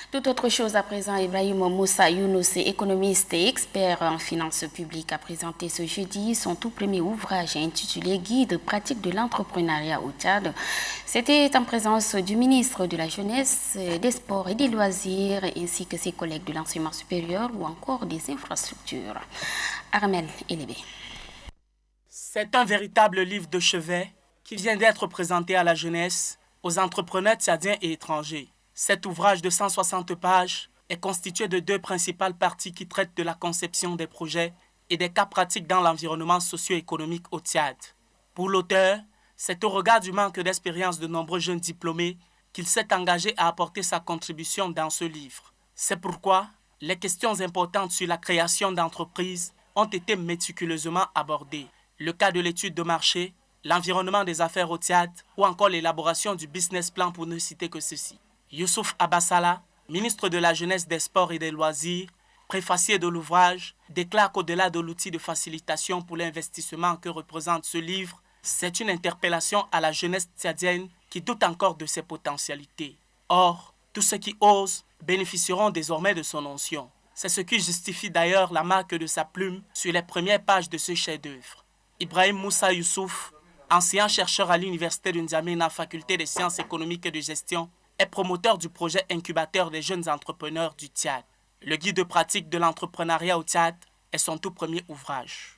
Tout autre chose à présent, Ibrahim Moussa Younous, économiste et expert en finances publiques, a présenté ce jeudi son tout premier ouvrage intitulé Guide pratique de l'entrepreneuriat au Tchad. C'était en présence du ministre de la Jeunesse, des Sports et des Loisirs, ainsi que ses collègues de l'enseignement supérieur ou encore des infrastructures. Armel Elébé. C'est un véritable livre de chevet qui vient d'être présenté à la jeunesse, aux entrepreneurs tchadiens et étrangers. Cet ouvrage de 160 pages est constitué de deux principales parties qui traitent de la conception des projets et des cas pratiques dans l'environnement socio-économique au Tchad. Pour l'auteur, c'est au regard du manque d'expérience de nombreux jeunes diplômés qu'il s'est engagé à apporter sa contribution dans ce livre. C'est pourquoi les questions importantes sur la création d'entreprises ont été méticuleusement abordées. Le cas de l'étude de marché, l'environnement des affaires au Tchad ou encore l'élaboration du business plan pour ne citer que ceci. Youssouf Abassala, ministre de la Jeunesse, des Sports et des Loisirs, préfacier de l'ouvrage, déclare qu'au-delà de l'outil de facilitation pour l'investissement que représente ce livre, c'est une interpellation à la jeunesse tchadienne qui doute encore de ses potentialités. Or, tous ceux qui osent bénéficieront désormais de son onction. C'est ce qui justifie d'ailleurs la marque de sa plume sur les premières pages de ce chef-d'œuvre. Ibrahim Moussa Youssouf, enseignant-chercheur à l'université de N'Djamena, faculté des sciences économiques et de gestion, est promoteur du projet incubateur des jeunes entrepreneurs du Tchad. Le guide pratique de l'entrepreneuriat au Tchad est son tout premier ouvrage.